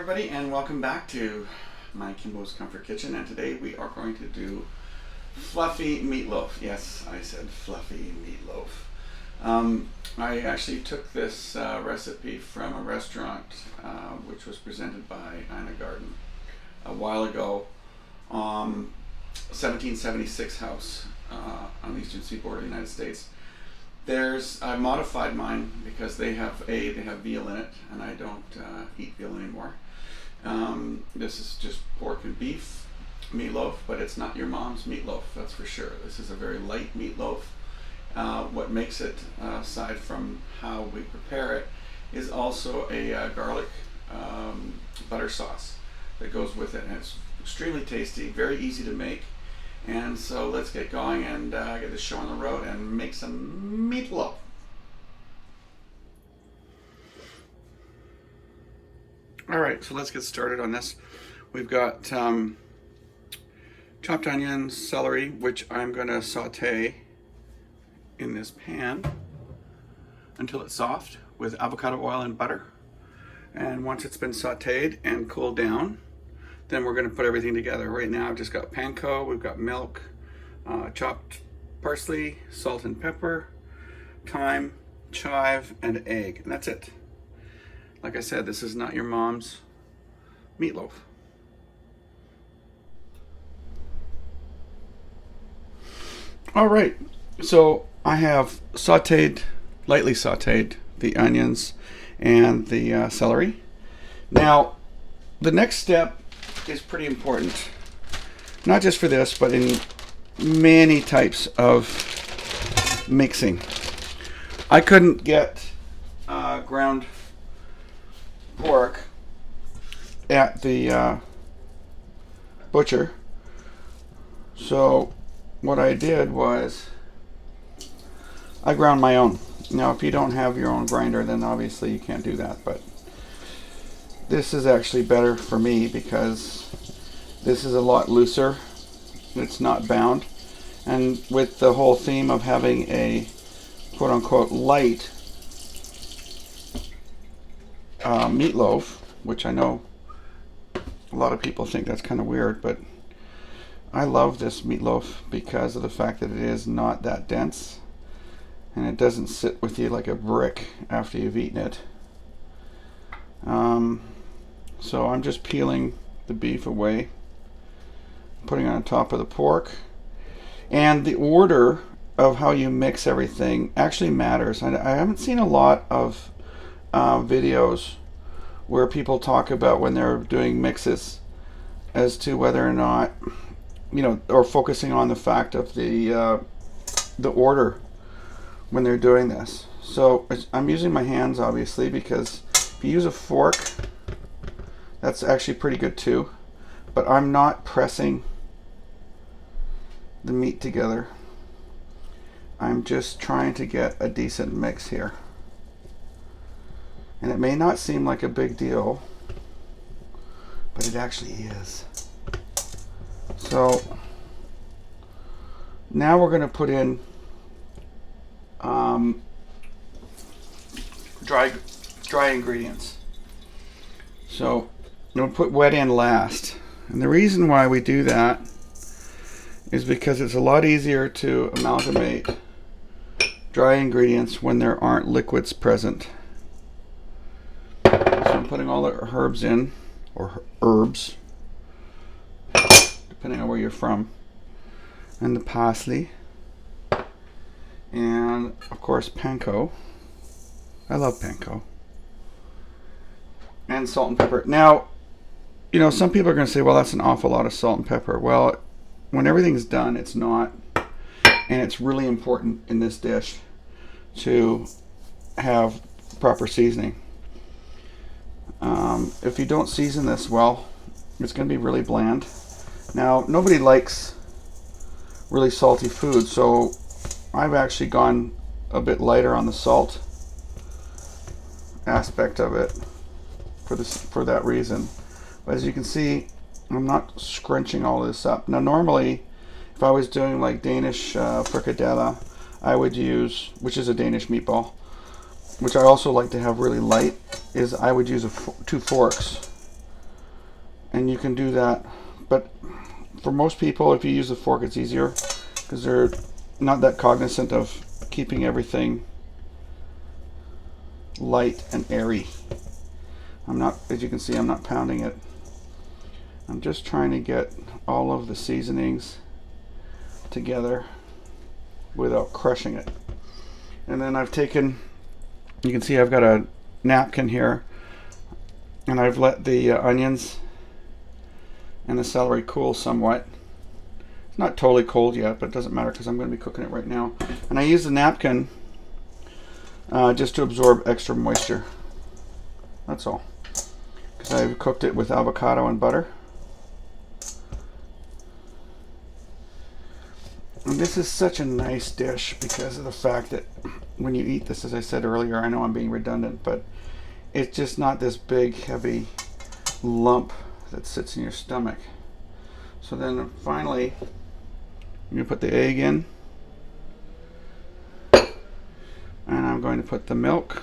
everybody, and welcome back to my Kimbo's Comfort Kitchen. And today we are going to do fluffy meatloaf. Yes, I said fluffy meatloaf. I actually took this recipe from a restaurant which was presented by Ina Garden a while ago. 1776 house on the eastern seaboard of the United States. I modified mine because they have veal in it, and I don't eat veal anymore. This is just pork and beef meatloaf, but it's not your mom's meatloaf, that's for sure. This is a very light meatloaf. What makes it, aside from how we prepare it, is also a garlic butter sauce that goes with it, and it's extremely tasty, very easy to make. And so let's get going and get this show on the road and make some meatloaf. Alright, so let's get started on this. We've got chopped onions, celery, which I'm going to saute in this pan until it's soft with avocado oil and butter. And once it's been sauteed and cooled down, then we're going to put everything together. Right now I've just got panko, we've got milk, chopped parsley, salt and pepper, thyme, chive, and egg, and that's it. Like I said, this is not your mom's meatloaf. All right, so I have lightly sauteed the onions and the celery. Now, the next step is pretty important, not just for this, but in many types of mixing. I couldn't get ground pork at the butcher, so what I did was I ground my own. Now if you don't have your own grinder, then obviously you can't do that, but this is actually better for me because this is a lot looser. It's not bound. And with the whole theme of having a quote-unquote light meatloaf, which I know a lot of people think that's kind of weird, but I love this meatloaf because of the fact that it is not that dense and it doesn't sit with you like a brick after you've eaten it. So I'm just peeling the beef away, putting it on top of the pork. And the order of how you mix everything actually matters. I haven't seen a lot of videos where people talk about when they're doing mixes as to whether or not, or focusing on the fact of the order when they're doing this. So I'm using my hands obviously, because if you use a fork, that's actually pretty good too, but I'm not pressing the meat together. I'm just trying to get a decent mix here. And it may not seem like a big deal, but it actually is. So now we're going to put in dry ingredients. So we'll put wet in last. And the reason why we do that is because it's a lot easier to amalgamate dry ingredients when there aren't liquids present. So I'm putting all the herbs in, or herbs, depending on where you're from, and the parsley, and of course panko. I love panko. And salt and pepper. Now, some people are going to say, well, that's an awful lot of salt and pepper. Well, when everything's done, it's not. And it's really important in this dish to have proper seasoning. If you don't season this well, it's going to be really bland. Now, nobody likes really salty food, so I've actually gone a bit lighter on the salt aspect of it for that reason. But as you can see, I'm not scrunching all this up. Now normally, if I was doing like Danish frikadelle, I would use, which is a Danish meatball, which I also like to have really light, is I would use 2 forks And you can do that, but for most people, if you use a fork, it's easier because they're not that cognizant of keeping everything light and airy. I'm not, as you can see, I'm not pounding it. I'm just trying to get all of the seasonings together without crushing it. And then I've taken, you can see I've got a napkin here, and I've let the onions and the celery cool somewhat. It's not totally cold yet, but it doesn't matter because I'm going to be cooking it right now. And I use the napkin just to absorb extra moisture. That's all. Because I've cooked it with avocado and butter. And this is such a nice dish because of the fact that when you eat this, as I said earlier, I know I'm being redundant, but it's just not this big, heavy lump that sits in your stomach. So then finally, I'm going to put the egg in. And I'm going to put the milk.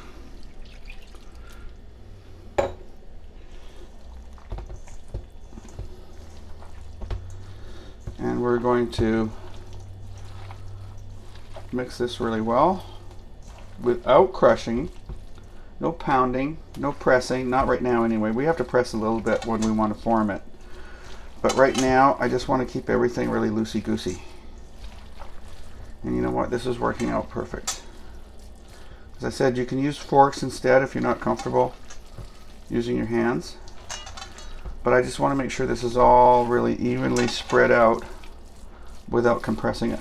And we're going to mix this really well without crushing. No pounding, no pressing, not right now anyway. We have to press a little bit when we want to form it. But right now, I just want to keep everything really loosey-goosey. And you know what? This is working out perfect. As I said, you can use forks instead if you're not comfortable using your hands. But I just want to make sure this is all really evenly spread out without compressing it.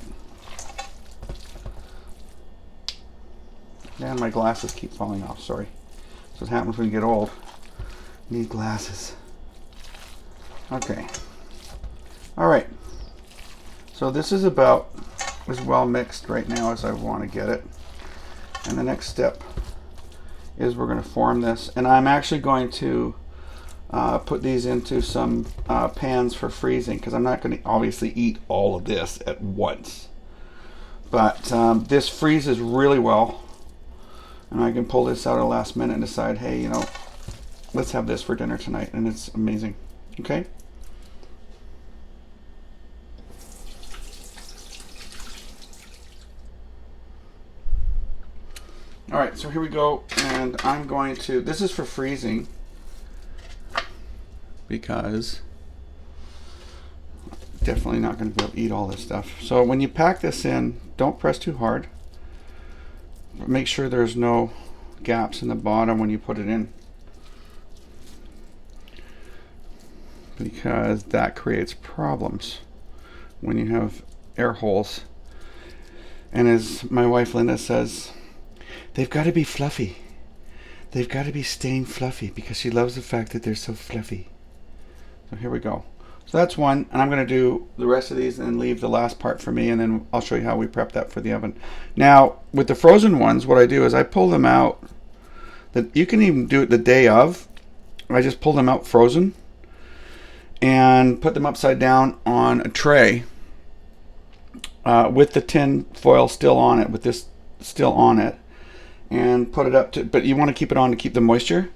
And my glasses keep falling off, sorry. That's what happens when you get old. Need glasses. Okay. Alright. So this is about as well mixed right now as I want to get it. And the next step is we're going to form this. And I'm actually going to put these into some pans for freezing because I'm not going to obviously eat all of this at once. But this freezes really well. And I can pull this out at the last minute and decide, hey, you know, let's have this for dinner tonight. And it's amazing. Okay? Alright, so here we go. And I'm going to, this is for freezing because definitely not going to be able to eat all this stuff. So when you pack this in, don't press too hard. Make sure there's no gaps in the bottom when you put it in, because that creates problems when you have air holes. And as my wife Linda says, they've got to be fluffy. They've got to be stained fluffy because she loves the fact that they're so fluffy. So here we go. So that's one, and I'm going to do the rest of these and then leave the last part for me, and then I'll show you how we prep that for the oven. Now, with the frozen ones, what I do is I pull them out. You can even do it the day of. I just pull them out frozen and put them upside down on a tray with the tin foil still on it, with this still on it, and put it up to, but you want to keep it on to keep the moisture.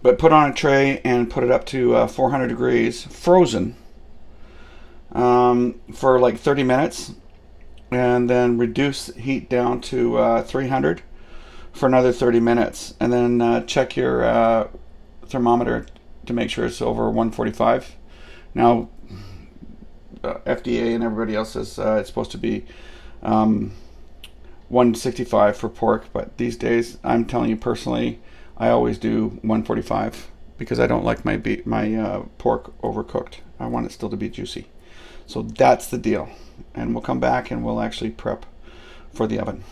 But put on a tray and put it up to 400 degrees, frozen, for like 30 minutes. And then reduce heat down to 300 for another 30 minutes. And then check your thermometer to make sure it's over 145. Now, FDA and everybody else says it's supposed to be 165 for pork. But these days, I'm telling you personally, I always do 145 because I don't like my pork overcooked. I want it still to be juicy. So that's the deal. And we'll come back and we'll actually prep for the oven.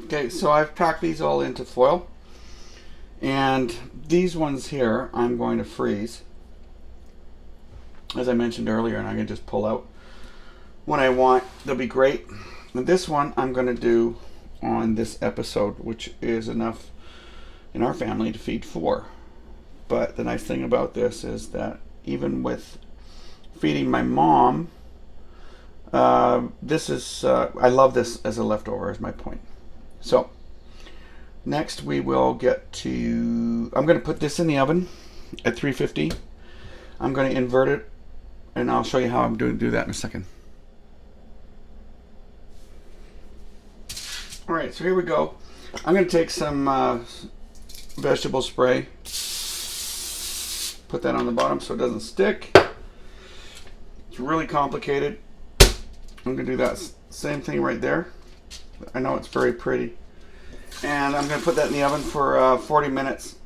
Okay, so I've packed these all into foil. And these ones here I'm going to freeze, as I mentioned earlier, and I can just pull out when I want. They'll be great. And this one I'm going to do on this episode, which is enough in our family to feed 4. But the nice thing about this is that even with feeding my mom, this is I love this as a leftover, is my point. So next we will get to, I'm going to put this in the oven at 350. I'm going to invert it, and I'll show you how I'm going to do that in a second. All right, so here we go. I'm going to take some vegetable spray, put that on the bottom so it doesn't stick. It's really complicated. I'm going to do that same thing right there. I know it's very pretty. And I'm going to put that in the oven for 40 minutes.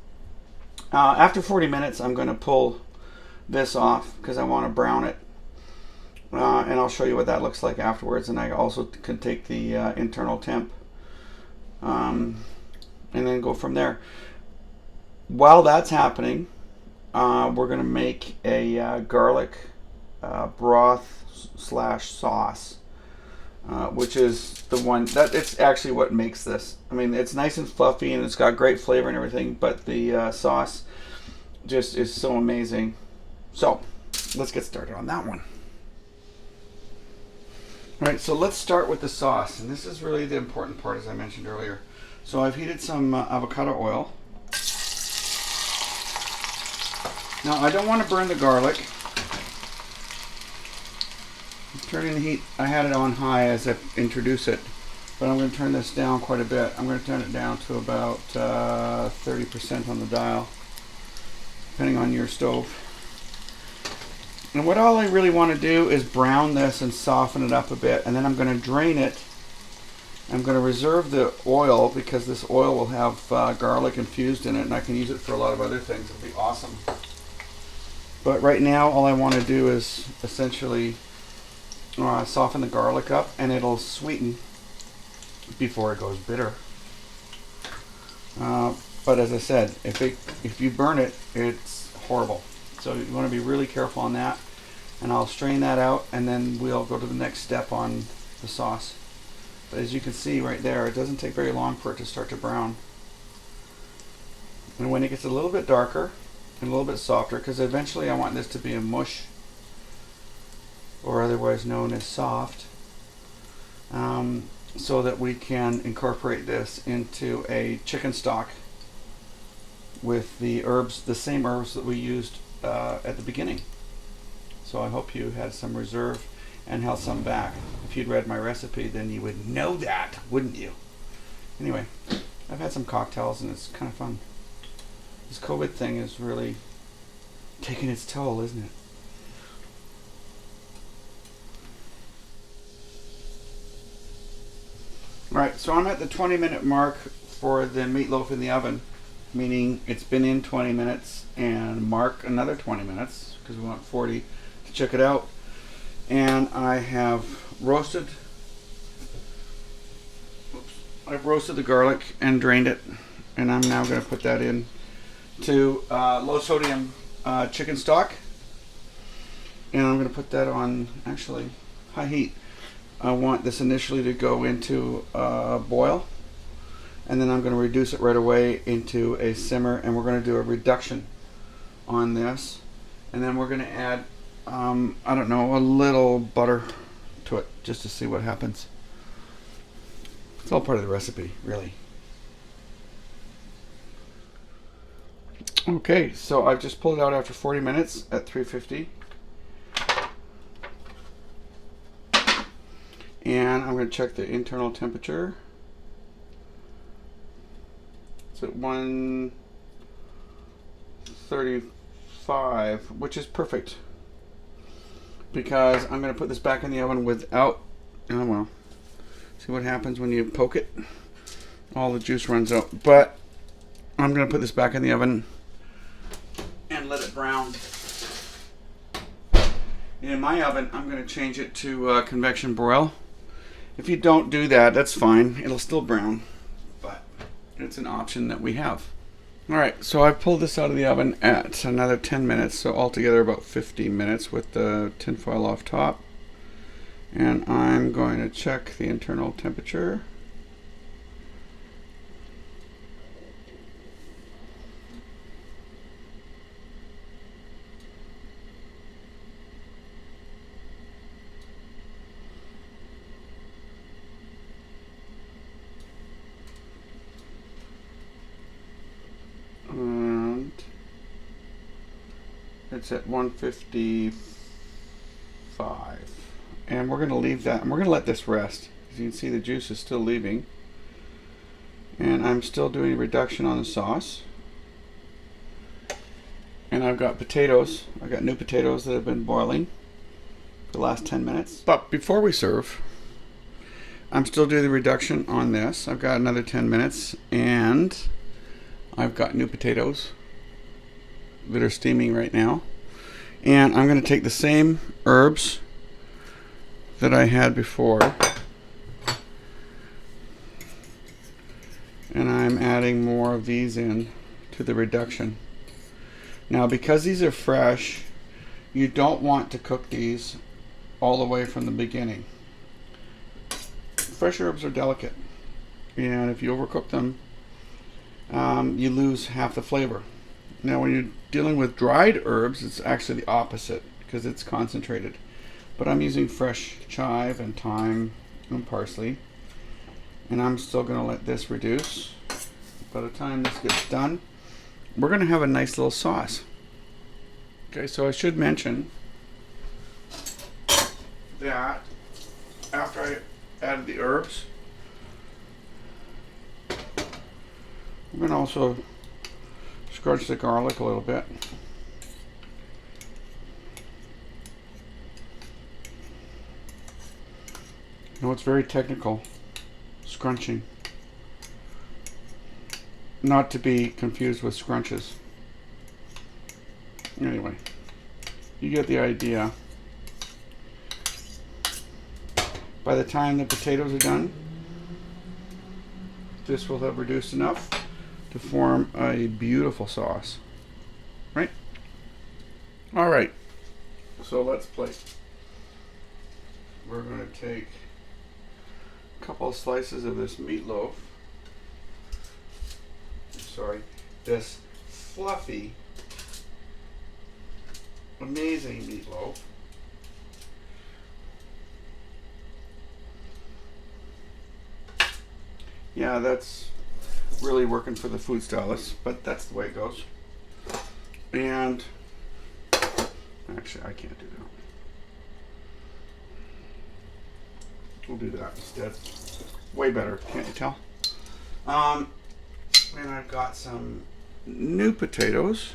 After 40 minutes, I'm going to pull this off because I want to brown it. And I'll show you what that looks like afterwards. And I also can take the internal temp and then go from there. While that's happening, we're going to make a garlic broth / sauce. Which is the one that it's actually what makes this. I mean, it's nice and fluffy and it's got great flavor and everything, but the sauce just is so amazing. So let's get started on that one. All right, so let's start with the sauce, and this is really the important part, as I mentioned earlier. So I've heated some avocado oil. Now I don't want to burn the garlic. Turning the heat, I had it on high as I introduce it, but I'm going to turn this down quite a bit. I'm going to turn it down to about 30% on the dial, depending on your stove. And what all I really want to do is brown this and soften it up a bit, and then I'm going to drain it. I'm going to reserve the oil because this oil will have garlic infused in it, and I can use it for a lot of other things. It'll be awesome. But right now, all I want to do is essentially soften the garlic up, and it'll sweeten before it goes bitter. But as I said, if you burn it, it's horrible. So you want to be really careful on that. And I'll strain that out, and then we'll go to the next step on the sauce. But as you can see right there, it doesn't take very long for it to start to brown. And when it gets a little bit darker and a little bit softer, because eventually I want this to be a mush, or otherwise known as soft, so that we can incorporate this into a chicken stock with the herbs, the same herbs that we used at the beginning. So I hope you had some reserve and held some back. If you'd read my recipe, then you would know that, wouldn't you? Anyway, I've had some cocktails and it's kind of fun. This COVID thing is really taking its toll, isn't it? Alright, so I'm at the 20-minute mark for the meatloaf in the oven, meaning it's been in 20 minutes, and mark another 20 minutes because we want 40 to check it out. And I've roasted the garlic and drained it, and I'm now going to put that in to low sodium chicken stock, and I'm going to put that on actually high heat. I want this initially to go into a boil, and then I'm going to reduce it right away into a simmer, and we're going to do a reduction on this, and then we're going to add I don't know, a little butter to it just to see what happens. It's all part of the recipe, really. Okay, so I've just pulled it out after 40 minutes at 350. And I'm going to check the internal temperature. It's at 135, which is perfect, because I'm going to put this back in the oven without, oh well, see what happens when you poke it? All the juice runs out. But I'm going to put this back in the oven and let it brown. In my oven, I'm going to change it to convection broil. If you don't do that, that's fine. It'll still brown, but it's an option that we have. Alright, so I've pulled this out of the oven at another 10 minutes, so altogether about 50 minutes with the tin foil off top. And I'm going to check the internal temperature. And It's at 155. And we're going to leave that, and we're going to let this rest. As you can see, the juice is still leaving. And I'm still doing a reduction on the sauce. And I've got potatoes. I've got new potatoes that have been boiling for the last 10 minutes. But before we serve, I'm still doing the reduction on this. I've got another 10 minutes, and I've got new potatoes that are steaming right now. And I'm going to take the same herbs that I had before, and I'm adding more of these in to the reduction. Now, because these are fresh, you don't want to cook these all the way from the beginning. Fresh herbs are delicate, and if you overcook them, you lose half the flavor. Now, when you're dealing with dried herbs, it's actually the opposite because it's concentrated. But I'm using fresh chive and thyme and parsley, and I'm still going to let this reduce. By the time this gets done, we're going to have a nice little sauce. Okay, so I should mention that after I added the herbs, I'm going to also scrunch the garlic a little bit. You know, it's very technical, scrunching. Not to be confused with scrunches. Anyway, you get the idea. By the time the potatoes are done, this will have reduced enough to form a beautiful sauce. Right? All right, so let's plate. We're going to take a couple of slices of this meatloaf. Sorry, this fluffy, amazing meatloaf. Yeah, that's really working for the food stylists, but that's the way it goes. And actually, I can't do that. We'll do that instead. Way better, can't you tell? And I've got some new potatoes.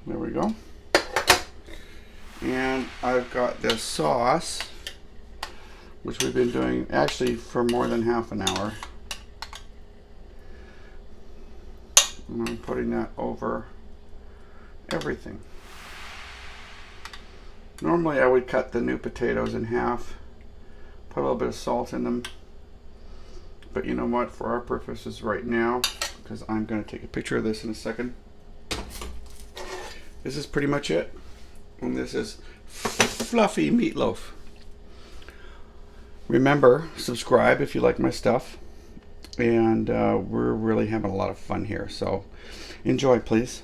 There we go. And I've got this sauce, which we've been doing actually for more than half an hour. And I'm putting that over everything. Normally I would cut the new potatoes in half, put a little bit of salt in them, but you know what, for our purposes right now, because I'm going to take a picture of this in a second, this is pretty much it. And this is fluffy meatloaf. Remember, subscribe if you like my stuff, and we're really having a lot of fun here, so enjoy, please.